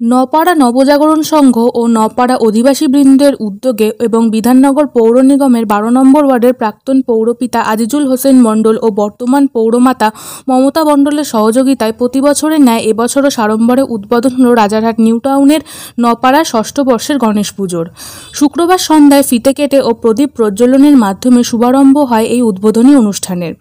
নপাড়া নবজাগরণ সংঘ ও নপাড়া অধিবাসীবৃন্দের উদ্যোগে এবং বিধাননগর পৌর নিগমের 12 নম্বর ওয়ার্ডের প্রাক্তন পৌরপিতা আজিজুল হোসেন মণ্ডল ও বর্তমান পৌরমাতা মমতা মণ্ডলের সহযোগিতায় প্রতি বছরের ন্যায় এবছরও সাড়ম্বরে উদ্বোধন হল রাজারহাট নিউ টাউনের নপাড়া ষষ্ঠ বর্ষের গণেশ পুজোর। শুক্রবার সন্ধ্যায় ফিতে কেটে ও প্রদীপ প্রজ্বলনের মাধ্যমে শুভারম্ভ হয় এই উদ্বোধনী অনুষ্ঠানের।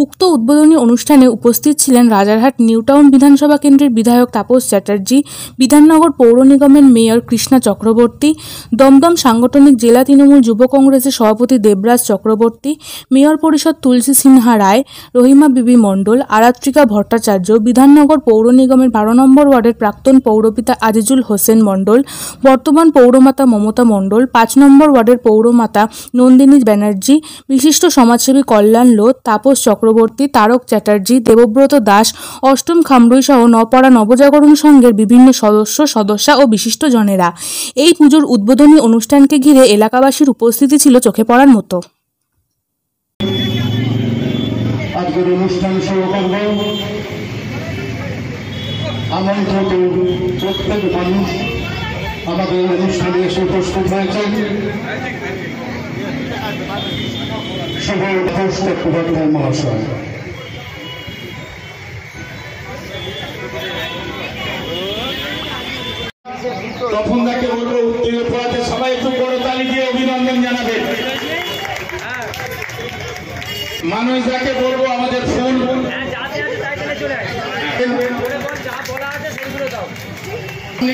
উক্ত উদ্বোধনী অনুষ্ঠানে উপস্থিত ছিলেন রাজারহাট নিউ টাউন বিধানসভা কেন্দ্রের বিধায়ক তাপস চ্যাটার্জি, বিধাননগর পৌর নিগমের মেয়র কৃষ্ণা চক্রবর্তী, দমদম সাংগঠনিক জেলা তৃণমূল যুব কংগ্রেসের সভাপতি দেবরাজ চক্রবর্তী, মেয়র পরিষদ তুলসী সিনহা রায়, রহিমা বিবি মণ্ডল, আরাত্রিকা ভট্টাচার্য, বিধাননগর পৌর নিগমের 12 নম্বর ওয়ার্ডের প্রাক্তন পৌরপিতা আজিজুল হোসেন মণ্ডল, বর্তমান পৌরমাতা মমতা মণ্ডল, 5 নম্বর ওয়ার্ডের পৌরমাতা নন্দিনী ব্যানার্জি, বিশিষ্ট সমাজসেবী কল্যাণ লোধ, তাপস চক্রবর্তী, তারক চ্যাটার্জি, দেবব্রত দাস, অষ্টম খামরুই সহ নপাড়া নবজাগরণ সংঘের বিভিন্ন সদস্যা ও বিশিষ্ট জনেরা। এই পুজোর উদ্বোধনী অনুষ্ঠানকে ঘিরে এলাকাবাসীর উপস্থিতি ছিল চোখে পড়ার মতো। আজকের অনুষ্ঠান শুরু করব। আমন্ত্রিত প্রত্যেক মানুষ আমাদের অনুষ্ঠানে এসে উপস্থিত হয়েছেন। শুভ চট্টোপাধ্যায় মহাশয়, তপনদাকে বলবো উত্তীর্ণ পড়াতে সবাই একটু করতালি দিয়ে অভিনন্দন জানাবেন। মানুষদাকে বলবো আমাদের ফুল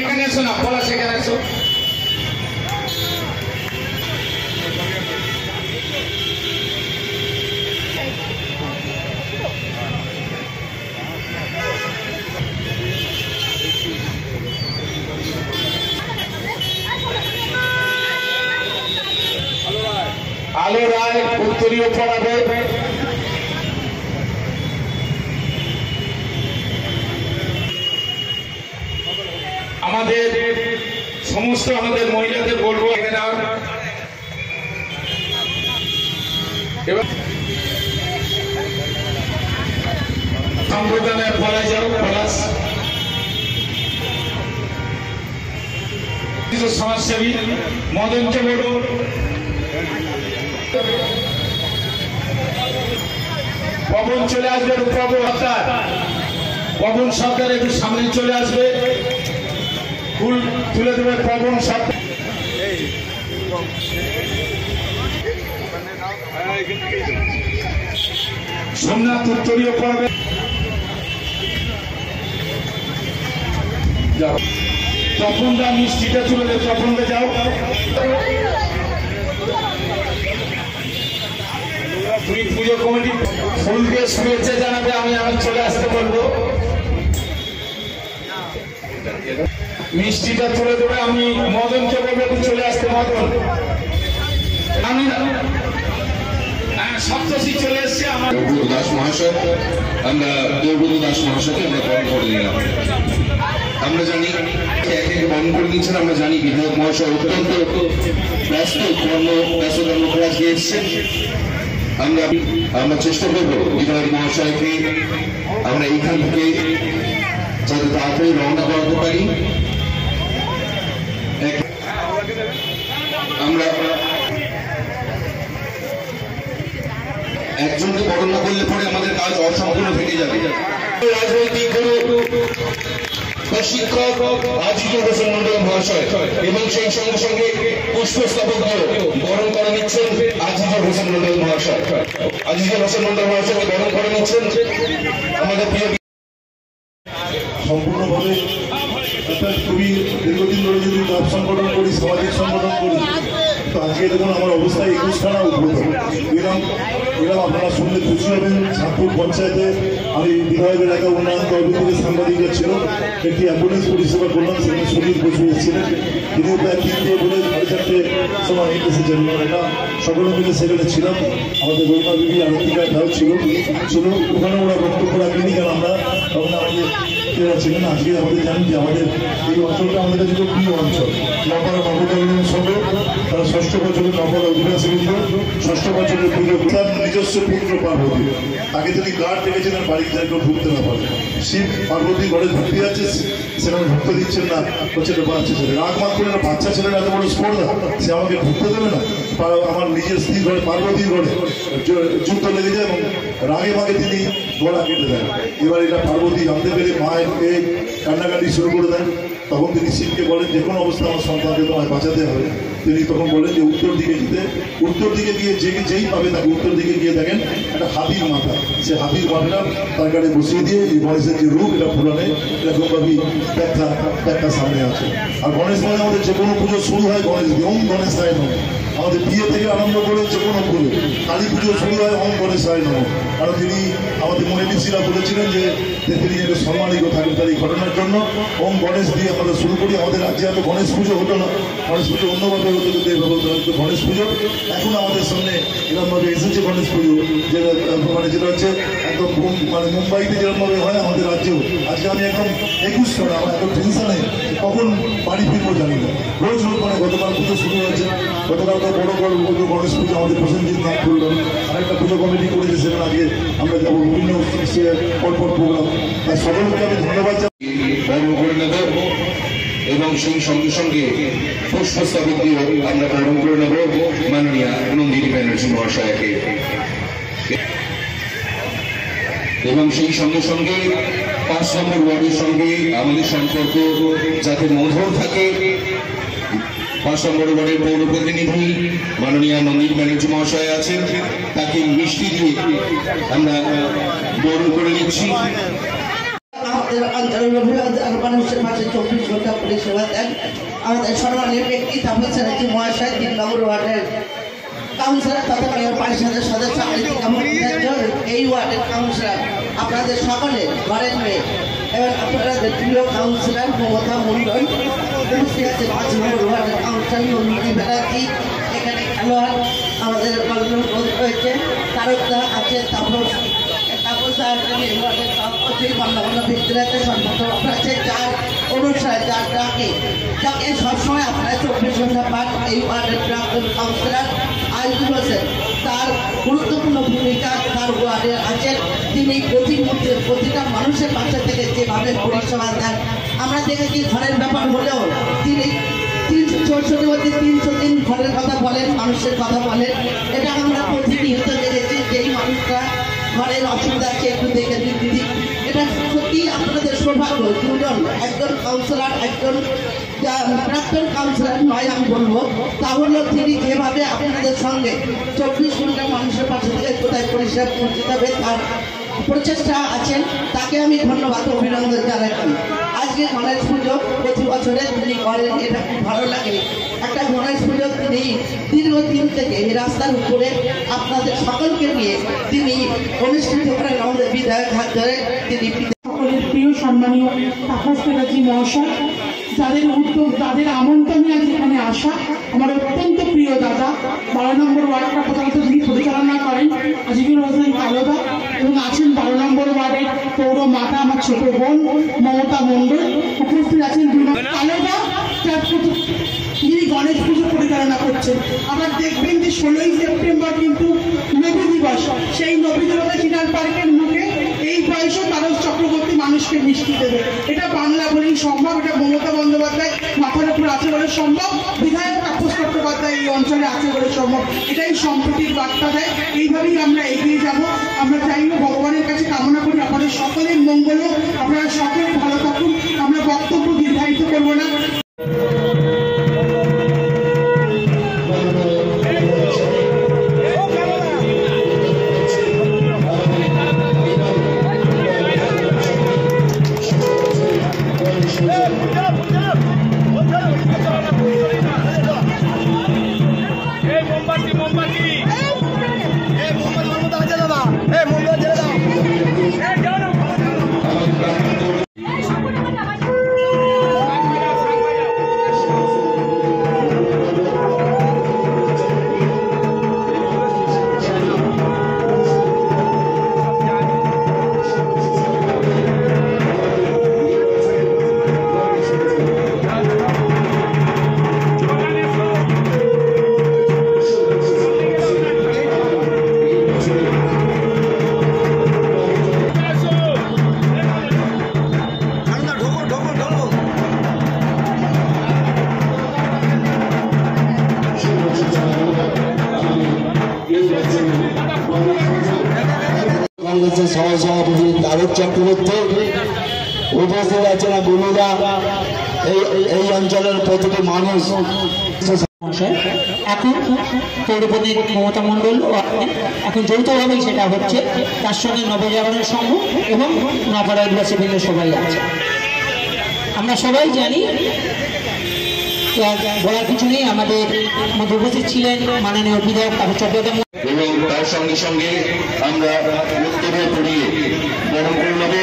এখানে এসো না, পলা সেখানে এসো। আলো রায় উত্তরীয় পড়াবে। আমাদের সমস্ত মহিলাদের বলবো এখানে এবার সম্প্রদানের পড়া যাও। পলাশ সমাজসেবী মদনকে বলবো। পবন চলে আসবে, পবন সরকার একটু সামনে চলে আসবে, ফুল তুলে দেবে পবন সরকার। সোমনাথ উত্তরীয় পড়বে। যাও তপনদা মিষ্টিটা তুলে দেবে। তপনদা যাও। পুজো কমিটি ফুল দিয়ে শুভেচ্ছা জানাবে। আমি চলে আসতে বলবো। মিষ্টিটা তুলে দেবে। আমি মদনকে বলবো চলে আসতে। মদন আমি সপ্তশী চলে এসছে। আমার দেবব্রত দাস মহাশয়, আমরা দেবব্রত দাস মহাশয়কে আমরা বরণ করে নিলাম। আমরা জানি একে বরণ করে নিচ্ছেন। আমরা জানি বিধায়ক মহাশয় অত্যন্ত ব্যস্ত কর্মব্যস্ততার আজকে এসছেন। আমরা চেষ্টা করবো বিধায়ক মহাশয়কে আমরা এইখান থেকে যাতে তাড়াতাড়ি রওনা করাতে পারি। আমরা একজনকে বরণ না করলে পরে আমাদের কাজ অসম্পূর্ণ থেকে যাবে। রাজনৈতিক প্রশিক্ষক আজিজুল হোসেন মণ্ডল মহাশয় এবং সেই সঙ্গে সঙ্গে পুষ্পস্তবক বরণ করে নিচ্ছেন আজিজুল হোসেন মণ্ডল মহাশয়। আজিজুল হোসেন মণ্ডল মহাশয়কে বরণ করে নিচ্ছেন আমাদের প্রিয়। সম্পূর্ণভাবে খুবই দীর্ঘদিন ধরে যদি ক্লাব সংগঠন করি, সামাজিক সংগঠন করি, তো আজকে দেখুন আমার অবস্থা 21 খানা উদ্ভূত। এরকম আপনারা শুনলে খুশি হবেন। চাঁদপুর পঞ্চায়েতে আমি বিধায়কের এলাকা উন্নয়ন তহবিল সাংবাদিকরা ছিল, একটি অ্যাম্বুলেন্স পরিষেবা করলাম। সেখানে সুনীল বসু এসেছিলেন, তিনিও প্রায় 3টে বলে 4:30 সময় এসেছেন। এটা সকলে মিলে সেখানে ছিলাম। আমাদের রহিমা বিবি আরাত্রিকা ভাই ছিল। ওখানে ওরা বক্তব্য রাখেনি, কারণ আমরা তখন আমাদের ছিলেন। আজকে আমাদের জানি যে আমাদের এই অঞ্চলটা আমাদের কাছে প্রিয় অঞ্চল। নপাড়া নবজাগরণ সংঘ তারা ষষ্ঠ বছরের নবর অধিবাসী বৃন্দ ষষ্ঠ বছরের পুজো তার নিজস্ব পুত্র পার্বতী তাকে তিনি গার্ড রেখেছেন আর বাড়িতে কেউ ঢুকতে না পারে। শিব পার্বতী ঘরে ঢুকতে যাচ্ছে, সেখানে ঢুকতে দিচ্ছেন না, হচ্ছে একটা বাচ্চা ছেলে রাগ মাগ করে বাচ্চা ছেলের এত বড় স্পর্ধা, সে আমাকে ঢুকতে দেবে না। আমার নিজের স্ত্রী ঘরে পার্বতীর ঘরে যুদ্ধ লেগে যায় এবং রাগে মাগে তিনি গলা কেটে দেন। এবার এটা পার্বতী জানতে পেরে মায়ের কান্নাকাটি শুরু করে দেন। তখন তিনি শিবকে বলেন যে কোনো অবস্থা আমার সন্তানকে তোমায় বাঁচাতে হবে। তিনি তখন বলেন যে উত্তর দিকে যেতে, উত্তর দিকে গিয়ে যেই পাবে তাকে উত্তর দিকে গিয়ে দেখেন একটা হাতির মাথা, সে হাতির মাথাটা তার গাড়ি বসিয়ে দিয়ে এই গণেশের যে রূপ এটা পুরাণে এরকমভাবেই ব্যাখ্যা সামনে আছে। আর গণেশ মানে আমাদের যে কোনো পুজো শুরু হয় গণেশ দিয়ে, ওম গণেশ রায় নম। আমাদের বিয়ে থেকে আরম্ভ করে যে কোনো পুজো, কালী পুজো শুরু হয় ওম গণেশ রায় নম। কারণ তিনি আমাদের মনে ঋষিরা বলেছিলেন যে তিনি একটা সম্মানিত থাকেন তার এই ঘটনার জন্য ওম গণেশ দিয়ে আমরা শুরু করি। আমাদের রাজ্যে এত গণেশ পুজো হতো না, গণেশ পুজো অন্যভাবে হতো, কিন্তু এভাবে হতো গণেশ পুজো। এখন আমাদের সামনে এরকমভাবে এসেছে গণেশ পুজো, যেটা হচ্ছে একদম মানে মুম্বাইতে যেরকমভাবে হয় আমাদের রাজ্যেও। আজকে আমি একদম 21 টাকা, আমার এত টেনশনে কখন বাড়ি ফিরবো জানি না। রোজ মানে গতকাল পুজো শুরু হয়েছে, গতকাল তো বড় গণেশ পুজো আমাদের প্রসেনজিৎ নাম করলো, আরেকটা পুজো কমিটি করেছে, সেখানে আগে আমরা যাবো বিভিন্ন পরপর প্রোগ্রাম। তাই সকলকে আমি ধন্যবাদ এবং সেই সঙ্গে সঙ্গে পুষ্পস্তবক দিয়ে আমরা গ্রহণ করে নেব মাননীয় নন্দিনী ব্যানার্জি মহাশয়কে। এবং সেই সঙ্গে সঙ্গে 5 নম্বর ওয়ার্ডের সঙ্গে আমাদের সম্পর্ক যাতে মধুর থাকে, 5 নম্বর ওয়ার্ডের পৌর প্রতিনিধি মাননীয় নন্দিনী ব্যানার্জি মহাশয় আছেন, তাকে মিষ্টি দিয়ে আমরা বরণ করে নিচ্ছি। আমাদের অঞ্চলের মানুষের পাশে 24 ঘন্টা পরিষেবা দেন আমাদের সম্মানীয় ব্যক্তি তাপস চ্যাটার্জি মহাশয়, 3 নম্বর ওয়ার্ডের কাউন্সিলর তথা মেয়র পরিষদের সদস্য এই ওয়ার্ডের কাউন্সিলর, আপনাদের সকলে ঘরের মেয়ে এবং আপনাদের প্রিয় কাউন্সিলর মমতা মণ্ডল, উপস্থিত আছে 5 নম্বর ওয়ার্ডের কাউন্সিলর নন্দিনী ব্যানার্জি, এখানে খেলোয়াড় আমাদের রয়েছে তারকদা আছে, তাপস যাকে সবসময় আপনারা 24 ঘন্টা পান এই ওয়ার্ডের প্রাক্তন কাউন্সিলর আইজুল হোসেন, তার গুরুত্বপূর্ণ ভূমিকা তার ওয়ার্ডে আছেন। তিনি প্রতিটা মানুষের পাশে থেকে যেভাবে পরিষেবা দেন আমরা দেখেছি, ঘরের ব্যাপার হলেও তিনি 364 দিন ঘরের কথা বলেন, মানুষের কথা বলেন। এটা আমরা প্রতিনিয়ত দেখেছি যে এই মানুষটা ঘরের অসুবিধা আছে একটু দেখে দিদি। এটা সত্যি আপনাদের সৌভাগ্য, দুজন, একজন কাউন্সিলর একজন প্রাক্তন কাউন্সিলর নয় আমি বলবো, তাহলে তিনি যেভাবে আপনাদের সঙ্গে 24 ঘন্টা মানুষের পাশে থেকে কোথায় পরিষেবা পৌঁছে যাবে তার প্রচেষ্টা আছেন, তাকে আমি ধন্যবাদ অভিনন্দন জানাচ্ছি। আজকে গণেশ পুজো প্রতি বছরে তিনি করেন, এটা খুব ভালো লাগে। একটা গণেশ পুজো তিনি দীর্ঘদিন থেকে এই রাস্তার উপরে আপনাদের সকলকে নিয়ে তিনি অনুষ্ঠিত করেন। আমাদের বিধায়ক হাত ধরে তিনি সকলের প্রিয় সম্মানীয় তাপস চ্যাটার্জি মহাশয়, যাদের উদ্যোগ যাদের আমন্ত্রণে আজ এখানে আসা, আমার অত্যন্ত প্রিয় দাদা, 12 নম্বর ওয়ার্ডটা প্রধানত যিনি পরিচালনা করেন আজিজুল হোসেন কালোদা, এবং আছেন 12 নম্বর ওয়ার্ডের পৌর মাতা আমার ছোট বোন মমতা মণ্ডল, উপস্থিত আছেন কালোদা, যিনি গণেশ পুজো পরিচালনা করছেন। আবার দেখবেন যে 16ই সেপ্টেম্বর কিন্তু নবী দিবস, সেই নবী দিবসে চিনার পার্কের মুখে এই বয়সে তারক চক্রবর্তী মানুষকে মিষ্টি দেবে। এটা বাংলা বলেই সম্ভব, এটা মমতা বন্দ্যোপাধ্যায় মাথার উপর আছে বলে সম্ভব, বিধায়ক তাপস চট্টোপাধ্যায় এই অঞ্চলে আছে বলে সম্ভব। এটাই সম্প্রীতির বার্তা দেয়। এইভাবেই আমরা এগিয়ে যাব। আমরা চাইব, ভগবানের কাছে কামনা করি আপনাদের সকলের মঙ্গল, আপনারা সকলে ভালো থাকুন। আমরা বক্তব্য দীর্ঘায়িত করবো না। সহ সভাপতি তারক চক্রবর্তী, উপস্থিত আছেন বন্ধুরা, এই অঞ্চলের প্রতিটি মানুষ। এখন পৌরপতি মমতা মণ্ডল এখন যৌথভাবেই সেটা হচ্ছে, তার সঙ্গে নবজাগরণ সংঘ এবং নপাড়া আদিবাসী বৃন্দ সবাই আছে। আমরা সবাই জানি, বলার কিছু নেই। আমাদের মধ্যে উপস্থিত ছিলেন মাননীয় বিধায়ক তাপস চট্টোপাধ্যায় এবং তার সঙ্গে সঙ্গে আমরা উত্তরে পড়িয়ে বরণ করে নেব।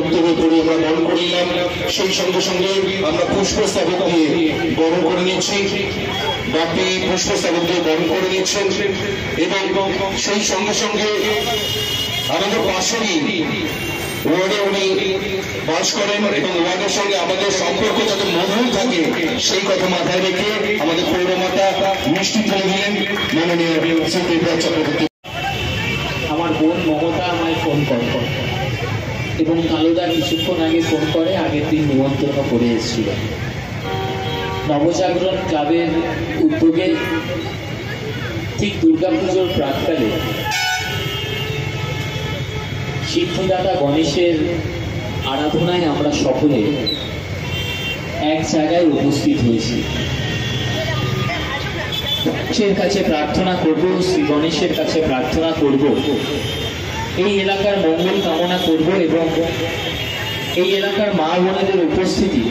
উত্তরে পড়িয়ে আমরা বরণ করে নিলাম, সেই সঙ্গে সঙ্গে আমরা পুষ্পস্তবক দিয়ে বরণ করে নিচ্ছি। বাপি পুষ্পস্তবক দিয়ে বরণ করে নিচ্ছেন এবং সেই সঙ্গে সঙ্গে আমাদের পাশেরই ওয়ার্ডে উনি বাস করেন এবং ওয়ার্ডের সঙ্গে আমাদের সম্পর্ক যাতে মধুর থাকে সেই কথা মাথায় রেখে আমাদের পৌরমাতা মিষ্টি তুলে দিলেন মাননীয় শ্রী বিপ্লব চক্রবর্তী। আমার বোন মমতা আমায় ফোন করে এবং কালুদা কিছুক্ষণ আগে ফোন করে আগের দিন নিমন্ত্রণ করে এসেছিল। নবজাগরণ ক্লাবের উদ্যোগে ঠিক দুর্গাপুজোর প্রাককালে সিদ্ধিদাতা গণেশের আরাধনায় আমরা সকলে এক জায়গায় উপস্থিত হয়েছি। গণেশের কাছে প্রার্থনা করব, শ্রী গণেশের কাছে প্রার্থনা করব, এই এলাকার মঙ্গল কামনা করব এবং এই এলাকার মা বোনেদের উপস্থিতি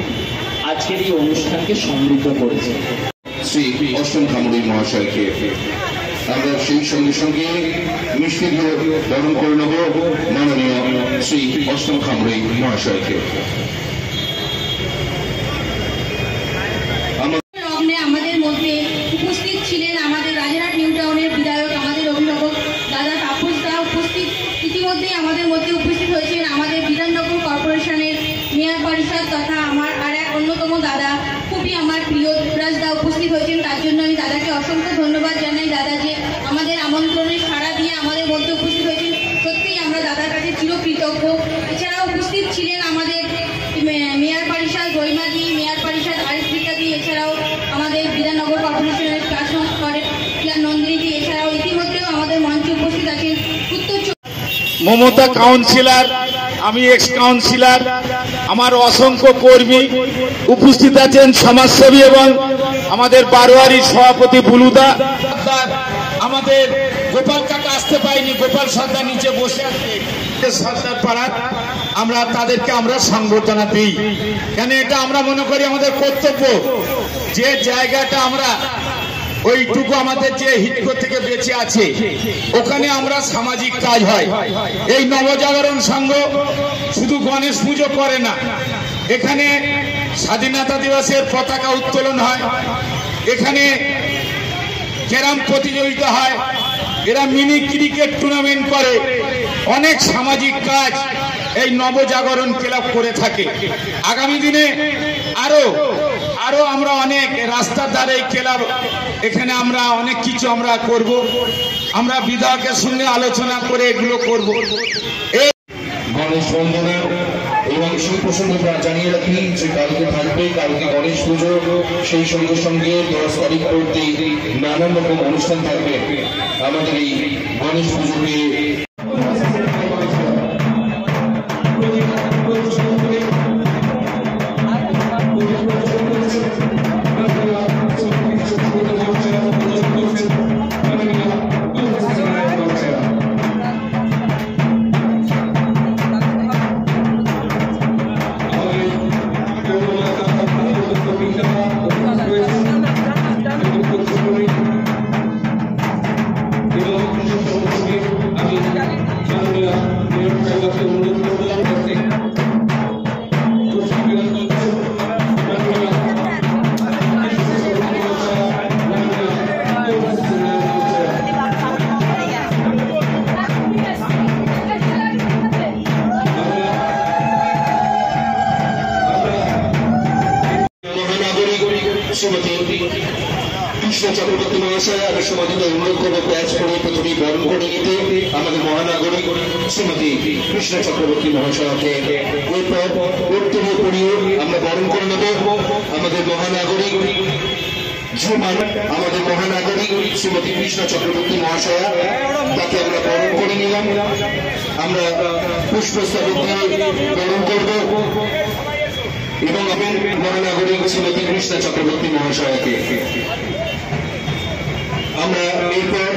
আজকের এই অনুষ্ঠানকে সমৃদ্ধ করেছে। শ্রী অষ্টম খামরুই মহাশয়কে আমরা সেই সঙ্গে সঙ্গে মিষ্টি দিয়ে বরণ করে নেব মাননীয় শ্রী অষ্টম খামরুই মহাশয়কে। আমাদের মধ্যে উপস্থিত ছিলেন আমাদের রাজারহাট নিউ টাউনের বিধায়ক, আমাদের অভিভাবক দাদা তাপস দা উপস্থিত। ইতিমধ্যেই আমাদের মধ্যে উপস্থিত হয়েছেন আমাদের বিধাননগর কর্পোরেশনের মেয়র পরিষদ তথা আমার আর এক অন্যতম দাদা, খুবই আমার প্রিয় যুবরাজ দা উপস্থিত হয়েছেন। তার জন্য আমি দাদাকে অসংখ্য ধন্যবাদ জানাই। দাদা যে আমাদের আমন্ত্রণে সাড়া দিয়ে আমাদের মধ্যে উপস্থিত হয়েছেন, সত্যিই আমরা দাদার কাছে চিরকৃতজ্ঞ। এছাড়াও উপস্থিত ছিলেন আমাদের মেয়র পরিষদ রহিমাদি, মেয়র পরিষদ আরিফিকাদি, এছাড়াও আমাদের বিধাননগর কর্পোরেশনের কাজ করে নন্দিনীদি, এছাড়াও ইতিমধ্যেও আমাদের মঞ্চে উপস্থিত আছেন উত্তর মমতা কাউন্সিলর, আমি এক্স কাউন্সিলর, আমার অসংখ্য কর্মী উপস্থিত আছেন, সমাজসেবী এবং আমাদের বারোয়ারি সভাপতি বুলুদা, আমাদের গোপাল কাকা আসতে পাইনি, গোপাল সর্দার নিচে বসে আছে সর্দার পাড়ার, আমরা তাদেরকে আমরা সংবর্ধনা দিই। কেন এটা আমরা মনে করি আমাদের কর্তব্য, যে জায়গাটা আমরা ওইটুকু আমাদের যে হিটকো থেকে বেঁচে আছে ওখানে আমরা সামাজিক কাজ হয়। এই নবজাগরণ সংঘ শুধু গণেশ পুজো করে না, এখানে স্বাধীনতা দিবসের পতাকা উত্তোলন হয়, এখানে ক্যারাম প্রতিযোগিতা হয়, এরা মিনি ক্রিকেট টুর্নামেন্ট করে, অনেক সামাজিক কাজ এই নবজাগরণ ক্লাব করে থাকে। আগামী দিনে আরো আমরা অনেক রাস্তার ধারে ক্লাব, এখানে আমরা অনেক কিছু আমরা করব, আমরা বিধায়কের সঙ্গে আলোচনা করে এগুলো করব। গণেশ বন্দনা এবং সেই প্রসঙ্গে জানিয়ে রাখি যে কালকে থাকবে, কালকে গণেশ পুজো, সেই সঙ্গে সঙ্গে 10 তারিখ পর্যন্ত নানান রকম অনুষ্ঠান থাকবে। আমাদের এই গণেশ পুজোকে শ্রীমতী কৃষ্ণ চক্রবর্তী মহাশয় আমি সমাধিত অনুরোধ করবো প্যাচ করে প্রথমে বরণ করে নিতে আমাদের মহানাগরিক শ্রীমতী কৃষ্ণ চক্রবর্তী মহাশয়কে। এরপর উত্তরে পড়িয়ে আমরা বরণ করে নেব আমাদের মহানাগরিক যে মানুষ আমাদের মহানাগরিক শ্রীমতী কৃষ্ণা চক্রবর্তী মহাশয়া, তাকে আমরা বরণ করে নিলাম। আমরা পুষ্পস্তবক দিয়ে বরণ করব এবং মহানাগরিক শ্রীমতী কৃষ্ণা চক্রবর্তী মহাশয়াকে আমরা এরপর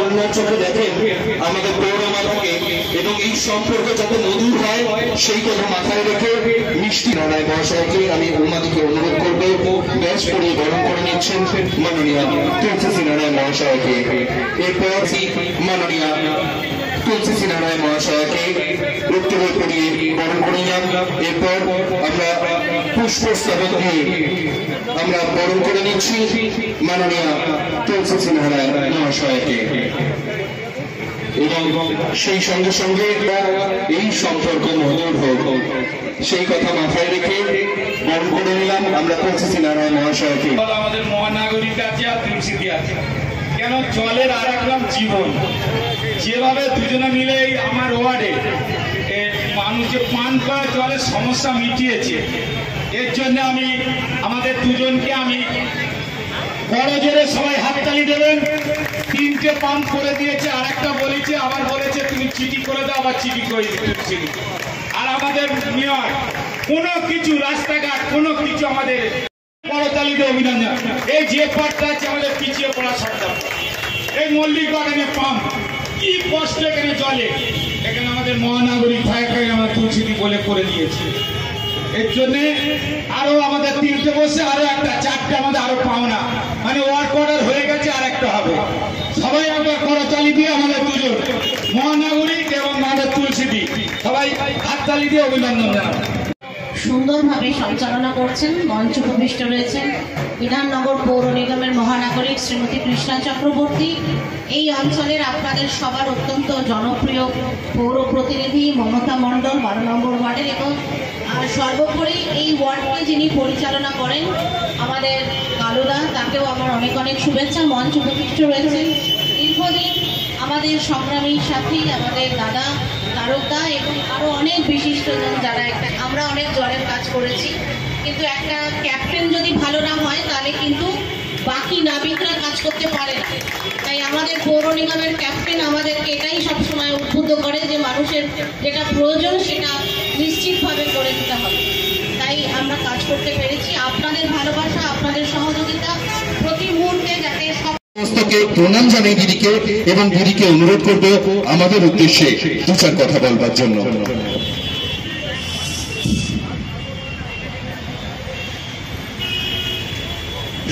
অন্য চোখে দেখেন আমাদের পৌরমাতাকে, এবং এই সম্পর্ক যাতে মধুর হয় সেই কথা মাথায় রেখে মিষ্টি নারায় মহাশয়কে আমি উমাদিকে অনুরোধ করবো ব্যাস পরিয়ে বরণ করে নিচ্ছেন মাননীয় তুলসী নারায় মহাশয়কে। এরপর মাননীয় তুলসী নারায় মহাশয়কে উত্তরে পরিয়ে বরণ করে নিলাম। এরপর আমরা পুষ্পস্তবক দিয়ে আমরা বরণ করে নিচ্ছি মাননীয় তুলসী নারায় মহাশয়কে, এবং সেই সঙ্গে সঙ্গে এই সম্পর্ক মধুর হোক সেই কথা মাথায় রেখে বরণ করে নিলাম আমরা তুলসী নারায় মহাশয়কে। আমাদের মহানাগরিক আছে আর তুলসী আছে, কেন জলের আর এক নাম জীবন। যেভাবে দুজনে মিলে আমার ওয়ার্ডে মানুষ যে পান করা জলের সমস্যা মিটিয়েছে, এর জন্য আমি আমাদের দুজনকে আমি বড় জোরে সবাই হাততালি দেবেন। 3টে পাম্প করে দিয়েছে, আর একটা বলেছে, আবার বলেছে তুমি চিঠি করে দাও, আবার চিঠি করে দিচ্ছি। আর আমাদের মেয়র কোনো কিছু রাস্তাঘাট কোনো কিছু আমাদের বড়তালি দিয়ে অভিনন্দন। এই যে পার্টটা আছে আমাদের পিছিয়ে পড়া সরকার, এই মল্লিক বাগানে পাম্প কি কষ্ট এখানে জলে, এখানে আমাদের মহানাগরিক ভাইকে আমার তুলসী বলে করে দিয়েছে। এর জন্যে আরো আমাদের 3টে বসে আরো একটা 4টে আমাদের আরো পাওনা, মানে ওয়ার্ক অর্ডার হয়ে গেছে, আর একটা হবে। সবাই আমরা করতালি দিয়ে আমাদের দুজন মহানাগরিক এবং আমাদের তুলসী সবাই হাততালি দিয়ে অভিনন্দন জানাবো। সুন্দরভাবে সঞ্চালনা করছেন, মঞ্চ উপবিষ্ট রয়েছেন বিধাননগর পৌর নিগমের মহানাগরিক শ্রীমতী কৃষ্ণা চক্রবর্তী, এই অঞ্চলের আপনাদের সবার অত্যন্ত জনপ্রিয় পৌর প্রতিনিধি মমতা মণ্ডল 12 নম্বর ওয়ার্ডের, এবং সর্বোপরি এই ওয়ার্ডকে যিনি পরিচালনা করেন আমাদের কালুদা, তাকেও আমার অনেক অনেক শুভেচ্ছা। মঞ্চ উপবিষ্ট রয়েছেন দীর্ঘদিন আমাদের সংগ্রামী সাথী আমাদের দাদা তারকদা এবং আরও অনেক বিশিষ্টজন যারা আমরা অনেক জলের কাজ করেছি, কিন্তু একটা ক্যাপ্টেন যদি ভালো না হয় তাহলে কিন্তু বাকি নাবিকরা কাজ করতে পারে না। তাই আমাদের পৌর নিগমের ক্যাপ্টেন আমাদেরকে এটাই সবসময় উদ্বুদ্ধ করে যে মানুষের যেটা প্রয়োজন সেটা নিশ্চিতভাবে করে দিতে হবে। তাই আমরা কাজ করতে পেরেছি। আপনাদের ভালোবাসা, আপনাদের সহযোগিতা প্রতি মুহূর্তে যাতে প্রণাম জানাই দিদিকে, এবং দিদিকে অনুরোধ করবো আমাদের উদ্দেশ্যে 2-4 কথা বলবার জন্য।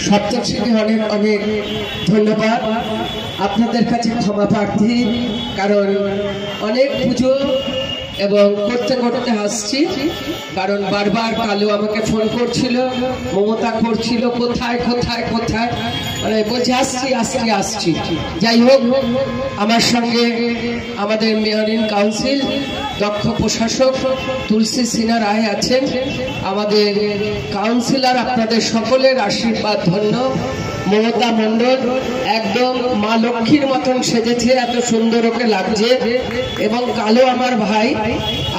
সপ্তর্ষিকে অনেক অনেক ধন্যবাদ। আপনাদের কাছে ক্ষমা প্রার্থী, কারণ অনেক পুজো এবং করতে করতে আসছি, কারণ বারবার কালু আমাকে ফোন করছিল, মমতা করছিল কোথায় কোথায় কোথায়, মানে বলছে আসছি আসছি আসছি। যাই হোক, আমার সঙ্গে আমাদের মেয়র ইন কাউন্সিল দক্ষ প্রশাসক তুলসী সিনহা রায় আছেন, আমাদের কাউন্সিলর আপনাদের সকলের আশীর্বাদ ধন্য মমতা মণ্ডল একদম মা লক্ষ্মীর মতন সেজেছে, এত সুন্দর ওকে লাগছে। এবং কালো আমার ভাই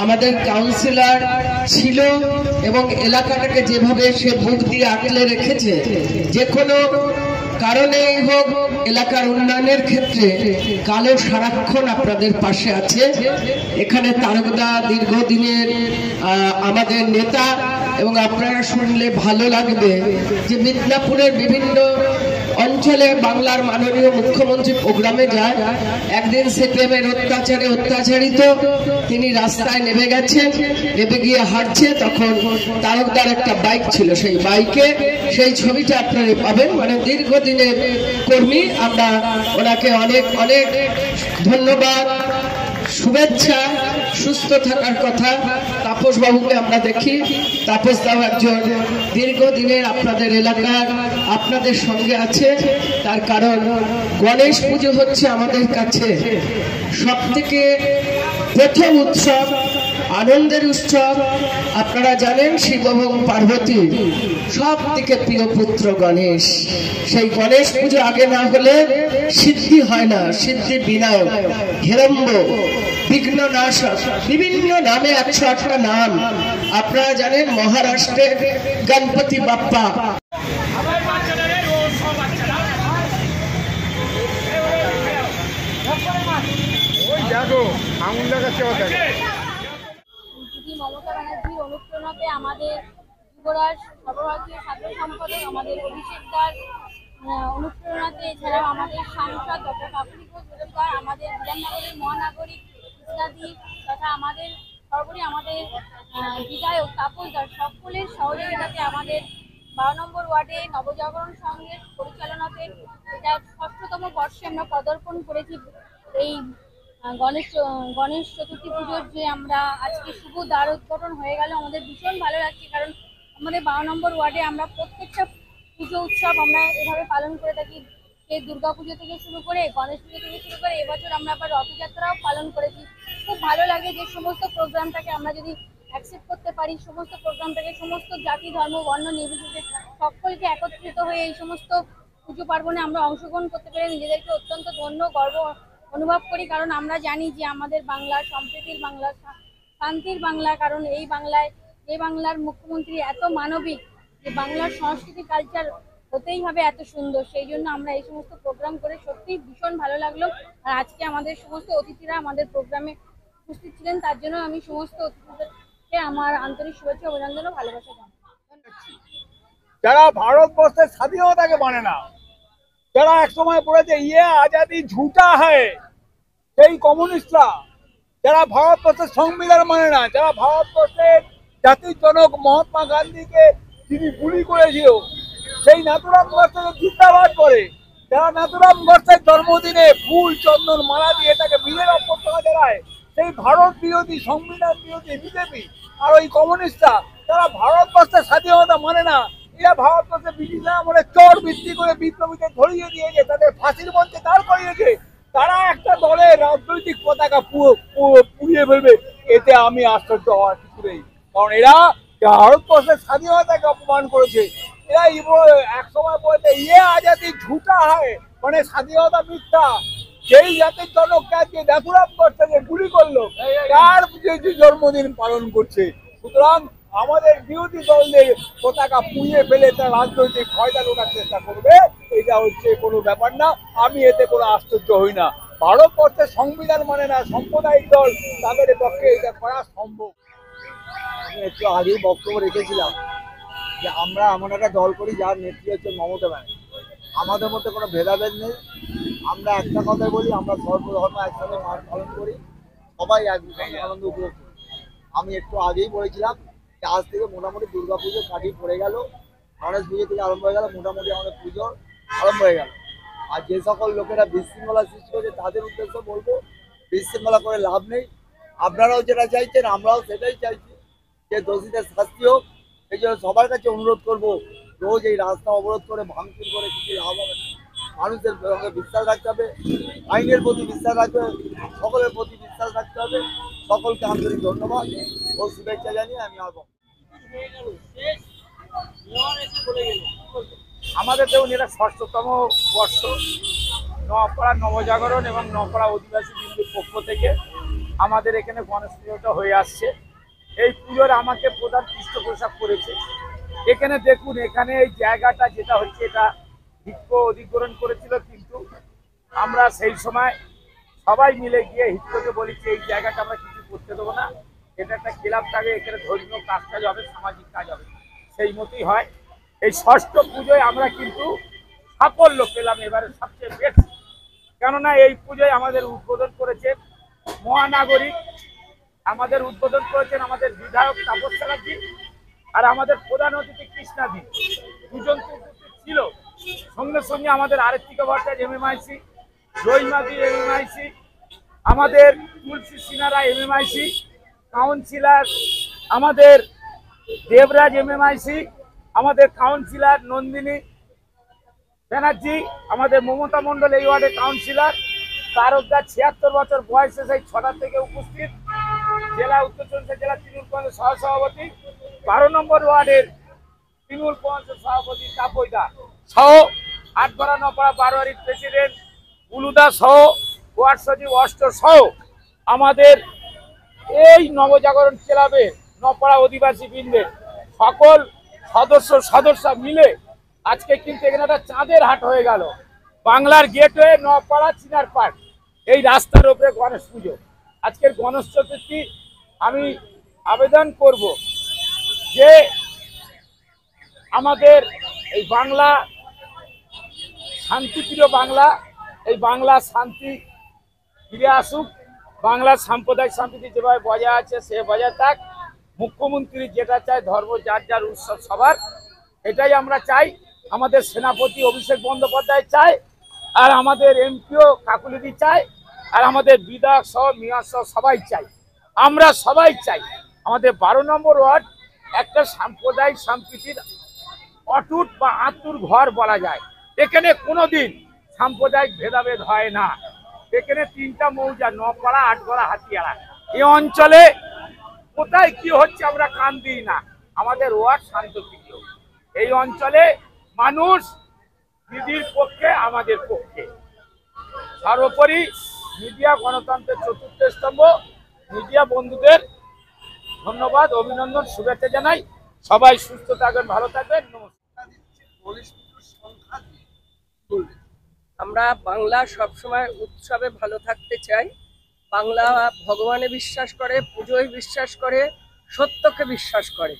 আমাদের কাউন্সিলর ছিল এবং এলাকাটাকে যেভাবে সে বুক দিয়ে আঁকলে রেখেছে, যে কোনো কারণেই হোক এলাকার উন্নয়নের ক্ষেত্রে কালো সারাক্ষণ আপনাদের পাশে আছে। এখানে তারকদা দীর্ঘদিনের আমাদের নেতা, এবং আপনারা শুনলে ভালো লাগবে যে মিদনাপুরের বিভিন্ন অঞ্চলে বাংলার মাননীয় মুখ্যমন্ত্রী প্রোগ্রামে যায়, একদিন সিপিএমের অত্যাচারে অত্যাচারিত তিনি রাস্তায় নেমে গেছেন, নেমে গিয়ে হাঁটছে, তখন তারকদার একটা বাইক ছিল, সেই বাইকে সেই ছবিটা আপনারা পাবেন। মানে দীর্ঘদিনের কর্মী, আমরা ওনাকে অনেক অনেক ধন্যবাদ, শুভেচ্ছা, সুস্থ থাকার কথা। তাপস বাবুকে আমরা দেখি, তাপস দাও একজন দীর্ঘদিনের আপনাদের এলাকার আপনাদের সঙ্গে আছে, তার কারণ গণেশ পুজো হচ্ছে আমাদের কাছে সবথেকে প্রথম উৎসব, আনন্দের উৎসব। আপনারা জানেন শিব এবং পার্বতী সব থেকে প্রিয় পুত্র গণেশ। সেই গণেশ পুজো আগে না হলে সিদ্ধি হয় না, সিদ্ধি বিনায়ক, হেরম্ব, বিঘ্ন নাশক, বিভিন্ন নামে 108টা নাম। আপনারা জানেন মহারাষ্ট্রে গণপতি বাপ্পা। দিদি মমতা ব্যানার্জির অনুপ্রেরণাতে আমাদের যুবরাজ সর্বভারতীয় ছাত্র সম্পাদক আমাদের অভিষেক দার অনুপ্রেরণাতে, এছাড়াও আমাদের সাংসদ ডক্টর কাকুলি ঘোষ বেরোজগার, আমাদের বিধাননগরের মহানাগরিক ইত্যাদি তথা আমাদের সর্বোপরি আমাদের বিধায়ক তাপস দার সকলের সহযোগিতাতে আমাদের 12 নম্বর ওয়ার্ডে নবজাগরণ সংঘের পরিচালনাতে এটা 6তম বর্ষে আমরা পদার্পণ করেছি। এই গণেশ চতুর্থী পুজোর যে আমরা আজকে শুভ দ্বার উদ্ঘাটন হয়ে গেল, আমাদের ভীষণ ভালো লাগছে। কারণ আমাদের 12 নম্বর ওয়ার্ডে আমরা প্রত্যেকটা পুজো উৎসব আমরা এভাবে পালন করে থাকি। সেই দুর্গা পুজো থেকে শুরু করে গণেশ পুজো থেকে শুরু করে এবছর আমরা আবার রথযাত্রাও পালন করেছি। খুব ভালো লাগে যে সমস্ত প্রোগ্রামটাকে আমরা যদি অ্যাকসেপ্ট করতে পারি, সমস্ত প্রোগ্রামটাকে সমস্ত জাতি ধর্ম বর্ণ নির্বিশেষে সকলকে একত্রিত হয়ে এই সমস্ত পুজো পার্বণে আমরা অংশগ্রহণ করতে পেরে নিজেদেরকে অত্যন্ত ধন্য গর্ব অনুভব করি। কারণ আমরা জানি যে আমাদের বাংলা সম্প্রীতির বাংলা, শান্তির বাংলা। কারণ এই বাংলার মুখ্যমন্ত্রী এত মানবিক যে বাংলার সংস্কৃতি কালচার হতেই হবে এত সুন্দর। সেই জন্য আমরা এই সমস্ত প্রোগ্রাম করে সত্যিই ভীষণ ভালো লাগলো। আর আজকে আমাদের সমস্ত অতিথিরা আমাদের প্রোগ্রামে উপস্থিত ছিলেন, তার জন্য আমি সমস্ত অতিথিদেরকে আমার আন্তরিক শুভেচ্ছা অভিনন্দন ও ভালোবাসা জানাই। যারা ভারতবর্ষের স্বাধীনতাকে মানে না, যারা একসময় বলেছে ইয়ে আজাদি ঝুটা হয়, সেই কমিউনিস্টরা, যারা ভারতবর্ষের সংবিধান মানে না, যারা ভারতবর্ষের জাতির জনক মহাত্মা গান্ধীকে যিনি গুলি করেছিল সেই নাথুরাম গডসেকে জিন্দাবাদ করে, যারা নাথুরাম গডসের জন্মদিনে ফুল চন্দন মালা দিয়ে তাকে বীরের অভ্যর্থনা জানায়, সেই ভারত বিরোধী সংবিধান বিরোধী বিজেপি আর ওই কমিউনিস্টরা, যারা ভারতবর্ষের স্বাধীনতা মানে না, এরা ভারতবর্ষে ব্রিটিশরা আমলে চোর বৃদ্ধি করে বিপ্লবীদের ধরিয়ে দিয়েছে, তাদের ফাঁসির মঞ্চে দাঁড় করিয়েছে। তারা একটা দলের রাজনৈতিক পতাকা পুড়িয়ে ফেলবে, এতে আমি আশ্চর্য হওয়ার কিছু নেই। কারণ এরা ভারতবর্ষের স্বাধীনতাকে অপমান করেছে। এরা এক সময় বলতে ইয়ে আজাদি ঝুটা হয়, মানে স্বাধীনতা মিথ্যা। যেই জাতির জনককে আজকে নাথুরাম গডসেকে গুলি করলো তার জন্মদিন পালন করছে। সুতরাং আমাদের বিরোধী দলদের পতাকা পুড়িয়ে ফেলে তার রাজনৈতিক ফায়দা লোটার চেষ্টা করবে, এটা হচ্ছে কোনো ব্যাপার না। আমি এতে কোনো আশ্চর্য হই না। ভারতবর্ষের সংবিধান মানে না সাম্প্রদায়িক দল, তাদের পক্ষে এটা করা সম্ভব। আমি একটু আগেই বক্তব্য রেখেছিলাম যে আমরা এমন একটা দল করি যার নেত্রী হচ্ছে মমতা ব্যানার্জি। আমাদের মধ্যে কোনো ভেদাভেদ নেই, আমরা একটা কথাই বলি, আমরা সর্বধর্ম একসাথে পালন করি, সবাই একসঙ্গে আনন্দ উপভোগ করি। আমি একটু আগেই বলেছিলাম যে আজ থেকে মোটামুটি দুর্গা পুজো কাটিয়ে পড়ে গেল, গণেশ পুজো থেকে আরম্ভ হয়ে গেল, মোটামুটি আমাদের পুজো আরম্ভ হয়ে গেল। আর যে সকল লোকেরা বিশৃঙ্খলা সৃষ্টি করেছে তাদের উদ্দেশ্যে বলবো, বিশৃঙ্খলা করে লাভ নেই। আপনারাও যেটা চাইছেন আমরাও সেটাই চাইছি যে দোষীদের শাস্তি হোক। এই জন্য সবার কাছে অনুরোধ করবো, রোজ এই রাস্তা অবরোধ করে ভাঙচুর করে কিছু লাভ হবে না। মানুষের সঙ্গে বিশ্বাস রাখতে হবে, আইনের প্রতি বিশ্বাস রাখতে হবে, সকলের প্রতি বিশ্বাস রাখতে হবে। সকলকে আন্তরিক ধন্যবাদ ও শুভেচ্ছা জানিয়ে আমি আসবো। আমাদের দেখুন এটা 6তম বর্ষ, নপাড়া নবজাগরণ এবং নপাড়া অধিবাসী বিন্দুর পক্ষ থেকে আমাদের এখানে গণেশ পুজোটা হয়ে আসছে। এই পুজোর আমাকে প্রধান পৃষ্ঠপোষক করেছে। এখানে দেখুন, এখানে এই জায়গাটা যেটা হচ্ছে এটা হিটকো অধিগ্রহণ করেছিল, কিন্তু আমরা সেই সময় সবাই মিলে গিয়ে হিটকোকে বলেছি এই জায়গাটা আমরা কিছু করতে দেবো না, এটা একটা ক্লাব থাকে, এখানে ধর্মীয় কাজ হবে, সামাজিক কাজ হবে, সেই মতোই হয়। এই 6ষ্ঠ পুজোয় আমরা কিন্তু সাফল্য পেলাম এবারে সবচেয়ে বেশি, কেননা এই পুজোয় আমাদের উদ্বোধন করেছে মহানাগরিক, আমাদের উদ্বোধন করেছেন আমাদের বিধায়ক তাপস চ্যাটার্জি, আর আমাদের প্রধান অতিথি কৃষ্ণাদি, দুজন উপস্থিত ছিল। সঙ্গে সঙ্গে আমাদের আরেকটিকা ভট্টাচার্য MMIC, জয়মাদি MMIC, আমাদের তুলসী সিনারা MMIC, কাউন্সিলর আমাদের দেবরাজ MMIC, আমাদের কাউন্সিলর নন্দিনী ব্যানার্জি, আমাদের মমতা মণ্ডল এই ওয়ার্ডের কাউন্সিলর, তারকদার 76 বছর বয়সে সেই 6টা থেকে উপস্থিত, জেলা উত্তর চব্বিশ জেলা তৃণমূল কংগ্রেস সহসভাপতি, 12 নম্বর ওয়ার্ডের তৃণমূল কংগ্রেসের সভাপতি তাপইদা সহ 8পাড়া 9পাড়া বারোয়ারির প্রেসিডেন্ট বুলুদা সহ ওয়ার্ড সচিব অষ্ট সহ আমাদের এই নবজাগরণ ক্লাবের নপাড়া অধিবাসী বৃন্দের সকল সদস্য মিলে আজকে কিন্তু এখানে একটা চাঁদের হাট হয়ে গেল। বাংলার গেটওয়ে নপাড়া চিনার পার্ক, এই রাস্তার উপরে গণেশ পুজো। আজকের গণেশ চতুর্থী আমি আবেদন করব যে আমাদের এই বাংলা শান্তিপ্রিয় বাংলা, এই বাংলা শান্তি ফিরে আসুক, বাংলার সাম্প্রদায়িক সম্প্রীতি যেভাবে বজায় আছে সে বজায় থাক। মুখ্যমন্ত্রী যেটা চায় ধর্ম যার যার উৎসব সবার, এটাই আমরা চাই। আমাদের সেনাপতি অভিষেক বন্দ্যোপাধ্যায় চায়, আর আমাদের এমপিও কাকুলিদি চায়, আর আমাদের বিধায়ক সহ মেয়র সহ সবাই চাই। আমরা সবাই চাই আমাদের 12 নম্বর ওয়ার্ড একটা সাম্প্রদায়িক সম্প্রীতির অটুট বা আতুর ঘর বলা যায়। এখানে কোনোদিন সাম্প্রদায়িক ভেদাভেদ হয় না। এখানে 3টা মৌজা, নপাড়া, আটগড়া, হাতিয়াড়া। এই অঞ্চলে কোথায় কি হচ্ছে আমরা কান দিই না। আমাদের ওয়ার্ড শান্তপ্রিয়। এই অঞ্চলে মানুষ দিদির পক্ষে, আমাদের পক্ষে। সর্বোপরি মিডিয়া গণতন্ত্রের চতুর্থ স্তম্ভ। মিডিয়া বন্ধুদের ধন্যবাদ, অভিনন্দন, শুভেচ্ছা জানাই। সবাই সুস্থ থাকবেন, ভালো থাকবেন। নমস্কার। আমরা বাংলা সবসময় উৎসবে ভালো থাকতে চাই। বাংলা ভগবানে বিশ্বাস করে, পুজোয় বিশ্বাস করে, সত্যকে বিশ্বাস করে।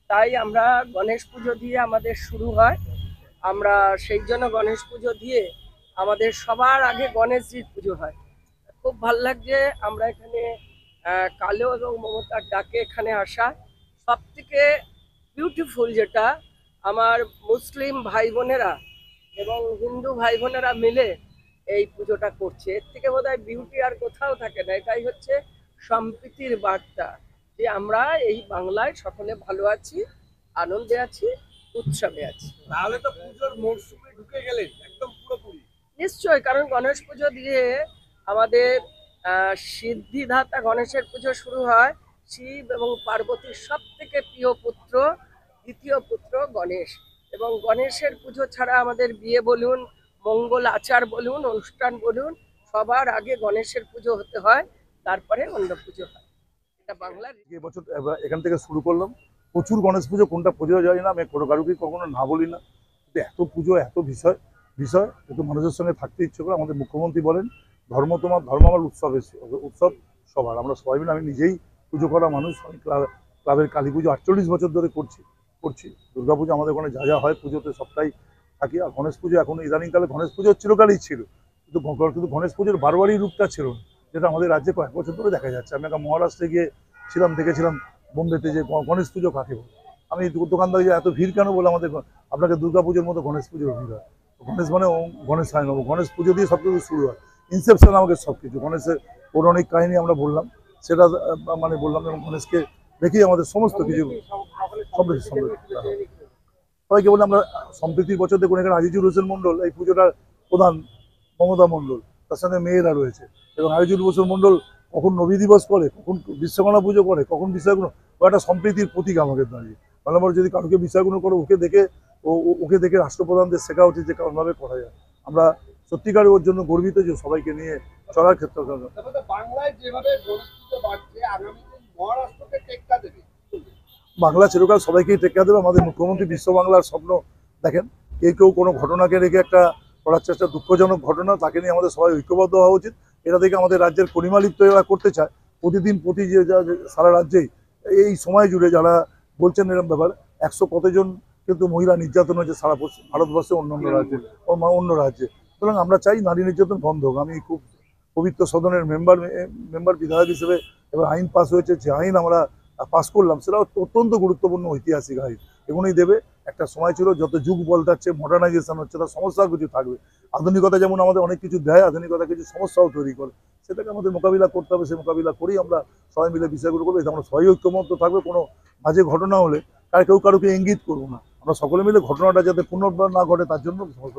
তাই আমরা গণেশ পুজো দিয়ে আমাদের শুরু হয়। আমরা সেই জন্য গণেশ পুজো দিয়ে আমাদের সবার আগে গণেশজির পুজো হয়। খুব ভালো লাগছে আমরা এখানে কালো এবং মমতার ডাকে এখানে আসা। সব থেকে বিউটিফুল যেটা, আমার মুসলিম ভাই বোনেরা এবং হিন্দু ভাই বোনেরা মিলে এই পুজোটা করছে। এর থেকে বোধহয় বিউটি আর কোথাও থাকে না। এটাই হচ্ছে সম্প্রীতির বার্তা, যে আমরা এই বাংলায় সকলে ভালো আছি, আনন্দে আছি, উৎসবে আছি। তাহলে তো পুজোর মরশুমে ঢুকে গেলেন একদম পুরোপুরি। নিশ্চয়ই, কারণ গণেশ পুজো দিয়ে আমাদের সিদ্ধিদাতা গণেশের পুজো শুরু হয়। শিব এবং পার্বতীর সব থেকে প্রিয় পুত্র, দ্বিতীয় পুত্র গণেশ। এবং গণেশের পুজো ছাড়া আমাদের বিয়ে বলুন, মঙ্গল আচার বলুন, অনুষ্ঠান বলুন, সবার আগে গণেশের পুজো হতে হয়, তারপরে অন্য পুজো হয়। এটা বাংলার। এবছর এখান থেকে শুরু করলাম। প্রচুর গণেশ পুজো, কোনটা পুজো যায় না, আমি কারুকে কখনো না বলি না। কিন্তু এত পুজো, এত বিষয় একটু মানুষের সঙ্গে থাকতে ইচ্ছে করে। আমাদের মুখ্যমন্ত্রী বলেন ধর্ম তোমার, ধর্ম আমার, উৎসব সবার। আমরা সবাই মিলে, আমি নিজেই পুজো করা মানুষ, আমি ক্লাবের কালী পুজো 48 বছর ধরে করছি। দুর্গাপুজো আমাদের ওখানে যা যা হয় পুজোতে সবটাই থাকি। আর গণেশ পুজো এখন ইদানিংকালে, গণেশ পুজো চিরকালই ছিল, কিন্তু গণেশ পুজোর বারোয়ারি রূপটা ছিল না, যেটা আমাদের রাজ্যে কয়েক বছর ধরে দেখা যাচ্ছে। আমি একটা মহারাষ্ট্রে গিয়ে দেখেছিলাম বোম্বেতে, যে গণেশ পুজো কাকে বলে। আমি দোকানদার এত ভিড় কেন বলে, আপনাকে দুর্গাপুজোর মতো গণেশ পুজোর ভিড় হয়। গণেশ মানে গণেশ হয় না, গণেশ পুজো দিয়ে সব কিছু শুরু হয়। ইনসেপশন আমাকে সব কিছু, গণেশের পৌরাণিক কাহিনী আমরা বললাম, সেটা বললাম, এবং গণেশকে দেখি আমাদের সমস্ত কিছু সবাইকে বলে আমরা সম্প্রীতির বছর দেখুন। এখানে আজিজুল হোসেন মন্ডল এই পুজোটার প্রধান, মমতা মন্ডল, তার সঙ্গে মেয়েরা রয়েছে। এবং আজিজুল হোসেন মন্ডল কখন নবী দিবস করে, কখন বিশ্বকর্মা পুজো করে, কখন বিষয়গুলো, ও একটা সম্প্রীতির প্রতীক আমাদের দাঁড়িয়ে। আমরা যদি কাউকে বিষয়গুলো করে, ওকে দেখে রাষ্ট্রপ্রধানদের শেখা উচিত যে কেমনভাবে করা যায়। আমরা সত্যিকারে ওর জন্য গর্বিত যে সবাইকে নিয়ে চলার ক্ষেত্রে। বাংলায় যেভাবে গণেশ পুজো বাড়ছে, আগামী দিন মহারাষ্ট্রকে টেক্কা দেবে। বাংলা চিরকাল সবাইকেই টেক্কা দেবে। আমাদের মুখ্যমন্ত্রী বিশ্ব বাংলার স্বপ্ন দেখেন। কেউ কোনো ঘটনাকে রেখে একটা করার চেষ্টা, দুঃখজনক ঘটনা, তাকে নিয়ে আমাদের সবাই ঐক্যবদ্ধ হওয়া উচিত। এটা দেখে আমাদের রাজ্যের পরিমালিপ্ত এরা করতে চায়। প্রতিদিন সারা রাজ্যেই এই সময় জুড়ে যারা বলছেন এরকম ব্যাপার, 100 কতজন কিন্তু মহিলা নির্যাতন হয়েছে সারা ভারতবর্ষে, অন্য রাজ্যে। সুতরাং আমরা চাই নারী নির্যাতন বন্ধ হোক। আমি খুব পবিত্র সদনের মেম্বার বিধায়ক হিসেবে এবার আইন পাস হয়েছে, যে আইন আমরা পাস করলাম, সেটা অত্যন্ত গুরুত্বপূর্ণ ঐতিহাসিক আইন। এগুলোই দেবে। একটা সময় ছিল যত যুগ বদলাচ্ছে, মডার্নাইজেশন হচ্ছে, তার সমস্যা কিছু থাকবে। আধুনিকতা যেমন আমাদের অনেক কিছু দেয়, আধুনিকতা কিছু সমস্যাও তৈরি করে। সেটাকে আমাদের মোকাবিলা করতে হবে। সেই মোকাবিলা করেই আমরা সবাই মিলে বিষয়গুলো করবো। এতে আমরা সবাই ঐক্যমত্য থাকবে। কোনো বাজে ঘটনা হলে কেউ কারোকে ইঙ্গিত করবো না। আমরা সকলে মিলে ঘটনাটা যাতে পুনর্বার না ঘটে, তার জন্য সমস্ত